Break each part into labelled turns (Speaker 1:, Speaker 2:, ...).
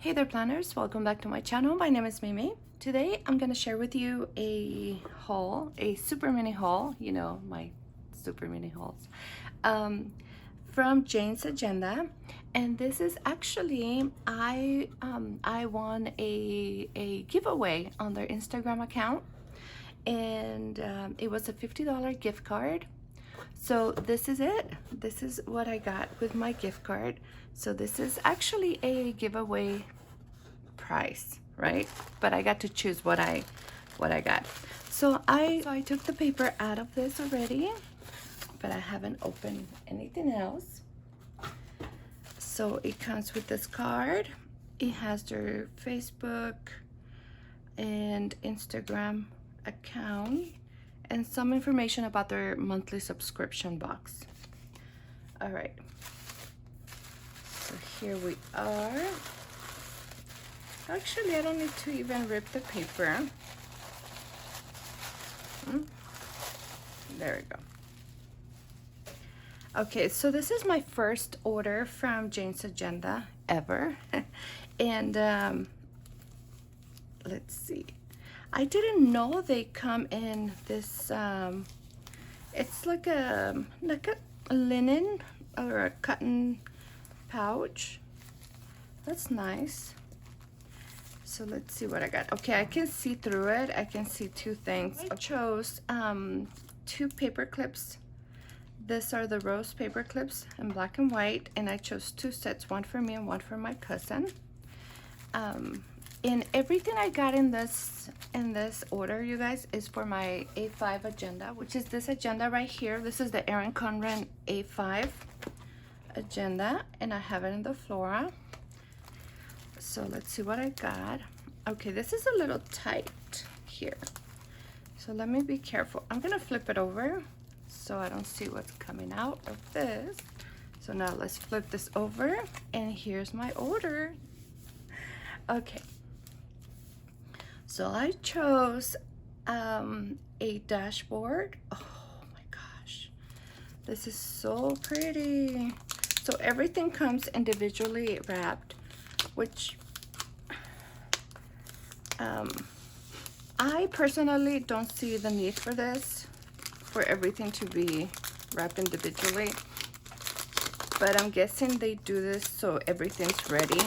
Speaker 1: Hey there planners, welcome back to my channel. My name is Mimi. Today I'm going to share with you a haul, a super mini haul, you know, my super mini hauls, from Jane's Agenda. And this is actually, I won a giveaway on their Instagram account, and it was a $50 gift card. So this is it. This is what I got with my gift card. So this is actually a giveaway price, right? But I got to choose what I got. So I took the paper out of this already, but I haven't opened anything else. So it comes with this card. It has their Facebook and Instagram account and some information about their monthly subscription box. All right, so here we are. Actually, I don't need to even rip the paper. There we go. Okay, so this is my first order from Jane's Agenda ever. And let's see. I didn't know they come in this, it's like a linen or a cotton pouch. That's nice. So let's see what I got. Okay, I can see through it. I can see two things. I chose two paper clips. These are the rose paper clips in black and white, and I chose two sets, one for me and one for my cousin. And everything I got in this order, you guys, is for my A5 agenda, which is this agenda right here. This is the Erin Condren A5 agenda, and I have it in the Flora. So let's see what I got. Okay, this is a little tight here, so let me be careful. I'm gonna flip it over so I don't see what's coming out of this. So now let's flip this over, and here's my order. Okay, so I chose a dashboard. Oh my gosh, this is so pretty. So everything comes individually wrapped, which I personally don't see the need for this, for everything to be wrapped individually, but I'm guessing they do this so everything's ready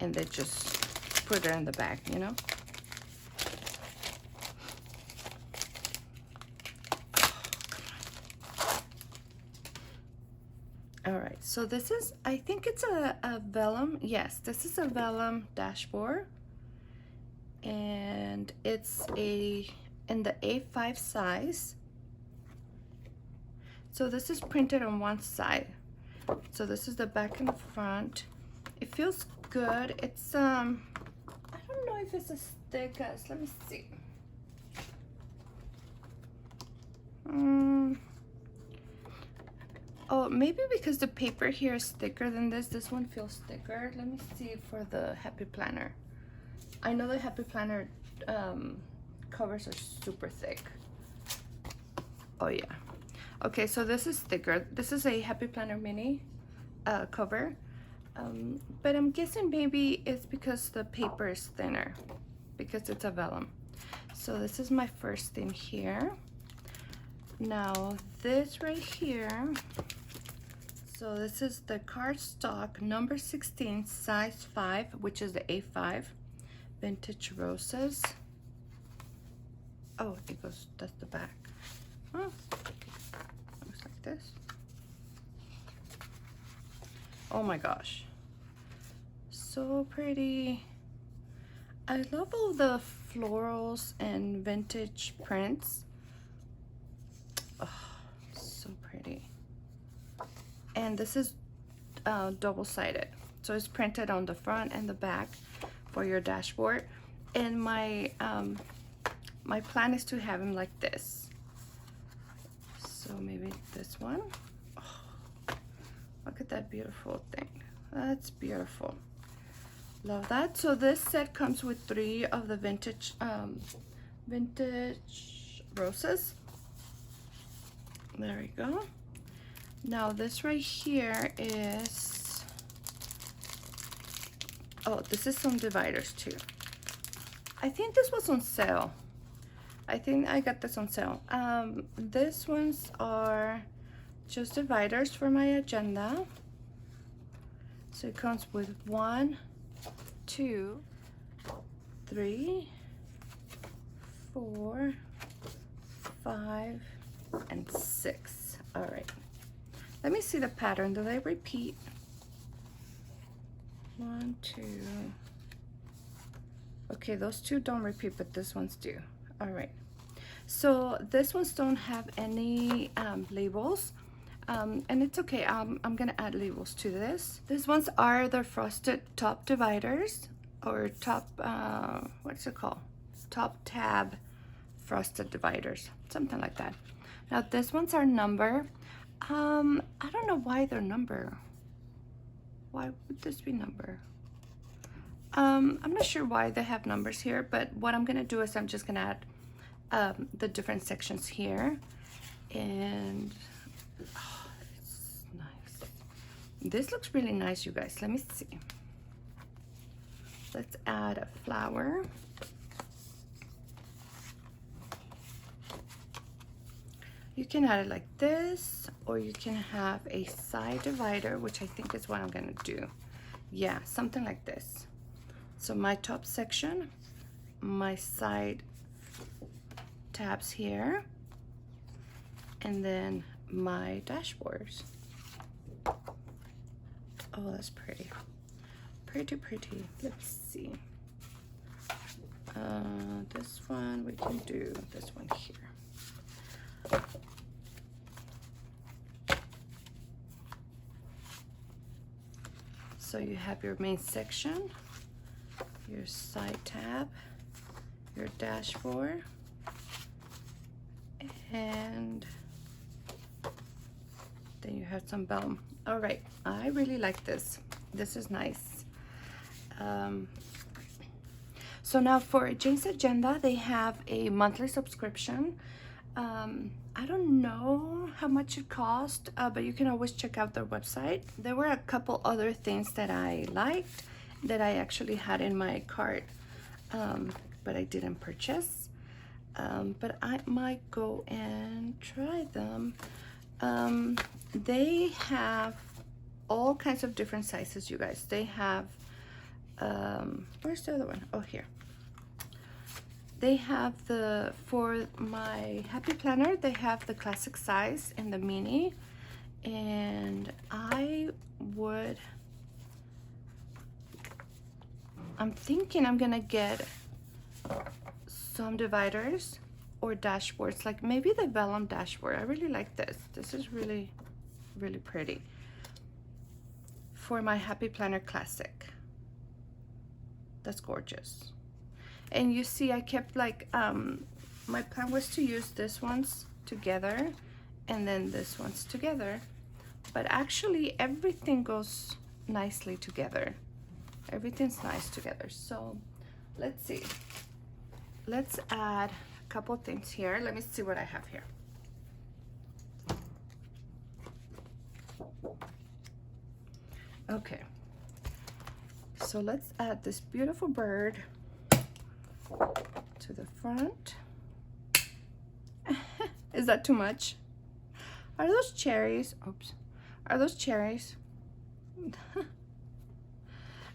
Speaker 1: and they just put it in the bag, you know. All right, so this is, I think it's a vellum. Yes, this is a vellum dashboard, and it's in the A5 size. So this is printed on one side. So this is the back and the front. It feels good. It's I don't know if it's as thick as, let me see. Oh, maybe because the paper here is thicker than this one feels thicker. Let me see for the Happy Planner. I know the Happy Planner covers are super thick. Oh yeah. Okay, so this is thicker. This is a Happy Planner mini cover. But I'm guessing maybe it's because the paper is thinner, because it's a vellum. So this is my first thing here. Now this right here, so this is the cardstock number 16, size 5, which is the A5, vintage roses. Oh, it goes, that's the back. Oh, looks like this. Oh my gosh, so pretty. I love all the florals and vintage prints. Oh, so pretty. And this is double-sided, so it's printed on the front and the back for your dashboard. And my my plan is to have them like this. So maybe this one. Oh, look at that beautiful thing. That's beautiful. Love that. So this set comes with 3 of the vintage roses. There we go. Now this right here is Oh, this is some dividers too. I think this was on sale. I think I got this on sale. These ones are just dividers for my agenda. So it comes with 1, 2, 3, 4, 5, and 6. All right. Let me see the pattern. Do they repeat? 1, 2. Okay, those two don't repeat, but this ones do. All right. So these ones don't have any labels. And it's okay, I'm gonna add labels to this. These ones are the frosted top dividers, or top, what's it called? Top tab frosted dividers, something like that. Now these ones are number. I don't know why they're number. Why would this be number? I'm not sure why they have numbers here, but what I'm gonna do is I'm just gonna add the different sections here. And oh, it's nice. This looks really nice, you guys. Let me see. Let's add a flower. You can add it like this, or you can have a side divider, which I think is what I'm gonna do. Yeah, something like this. So my top section, my side tabs here, and then my dashboards. Oh, that's pretty. Pretty, pretty. Let's see. This one, we can do this one here. So you have your main section, your side tab, your dashboard, and then you have some vellum. All right, I really like this. This is nice. So now for Jane's Agenda, they have a monthly subscription. I don't know how much it cost, but you can always check out their website. There were a couple other things that I liked that I actually had in my cart, but I didn't purchase. But I might go and try them. They have all kinds of different sizes, you guys. They have, where's the other one? Oh, here. They have for my happy planner, they have the classic size and the mini. And I'm thinking I'm gonna get some dividers or dashboards, like maybe the Vellum Dashboard. I really like this. This is really, really pretty. For my happy planner classic. That's gorgeous. And you see, I kept like, my plan was to use this ones together and then this one's together. But actually everything goes nicely together. Everything's nice together. So let's see. Let's add a couple things here. Let me see what I have here. Okay. So let's add this beautiful bird to the front. Is that too much? Are those cherries? Oops. Are those cherries?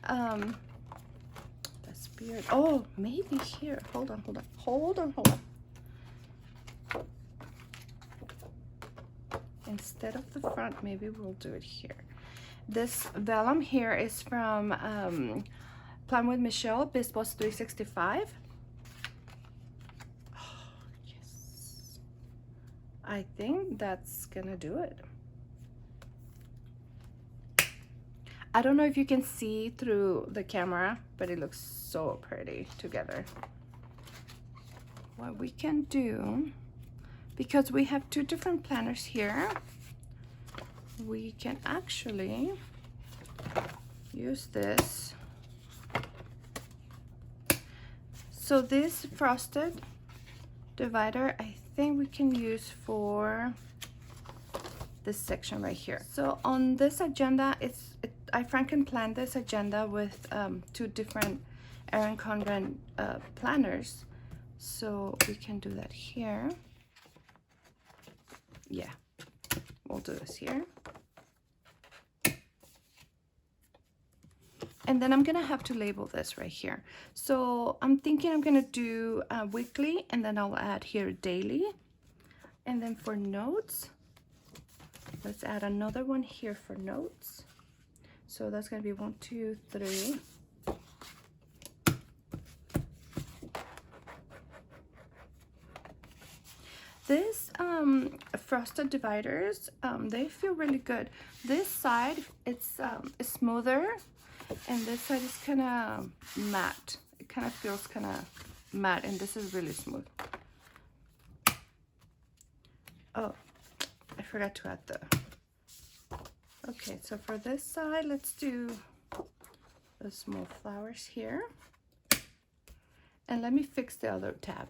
Speaker 1: That's weird. Oh, maybe here. Hold on. Instead of the front, maybe we'll do it here. This vellum here is from Plan with Michelle, Bispos 365. Oh, yes. I think that's gonna do it. I don't know if you can see through the camera, but it looks so pretty together. What we can do, because we have two different planners here, we can actually use this. So this frosted divider, I think we can use for this section right here. So on this agenda, I franken planned this agenda with 2 different Erin Condren planners, so we can do that here. Yeah, we'll do this here. And then I'm gonna have to label this right here. So I'm thinking I'm gonna do weekly, and then I'll add here daily. And then for notes, let's add another one here for notes. So that's gonna be 1, 2, 3. This frosted dividers, they feel really good. This side, it's smoother, and this side is kind of matte. It kind of feels kind of matte, and this is really smooth. Oh, I forgot to add the... Okay, so for this side, let's do the small flowers here. And let me fix the other tab.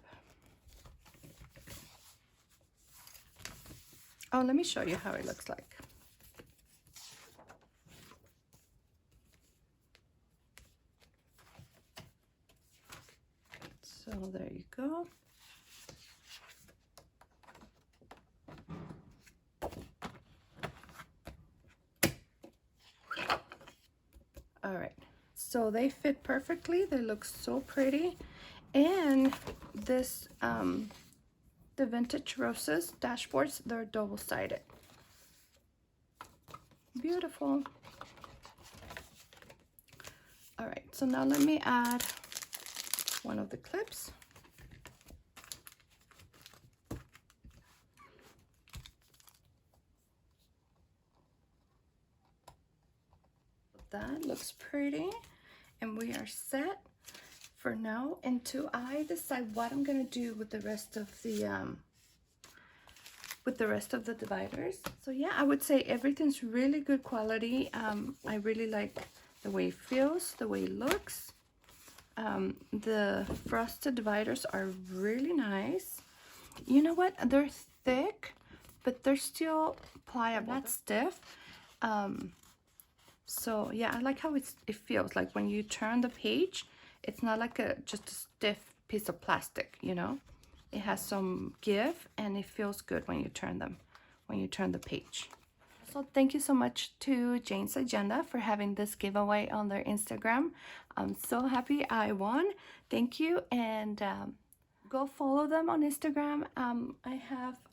Speaker 1: Oh, let me show you how it looks like. So there you go. All right, so they fit perfectly. They look so pretty. And this, the vintage roses dashboards, they're double-sided. Beautiful. All right, so now let me add one of the clips. That looks pretty, and we are set for now until I decide what I'm gonna do with the rest of the dividers. So yeah, I would say everything's really good quality. I really like the way it feels, the way it looks. The frosted dividers are really nice. You know what? They're thick, but they're still pliable, not stiff. So yeah, I like how it feels like when you turn the page. It's not like just a stiff piece of plastic, you know. It has some give, and it feels good when you turn them, when you turn the page. So thank you so much to Jane's Agenda for having this giveaway on their Instagram. I'm so happy I won. Thank you, and go follow them on Instagram.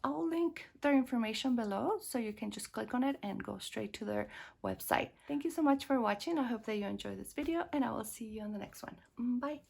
Speaker 1: I'll link their information below, so you can just click on it and go straight to their website. Thank you so much for watching. I hope that you enjoyed this video, and I will see you on the next one. Bye.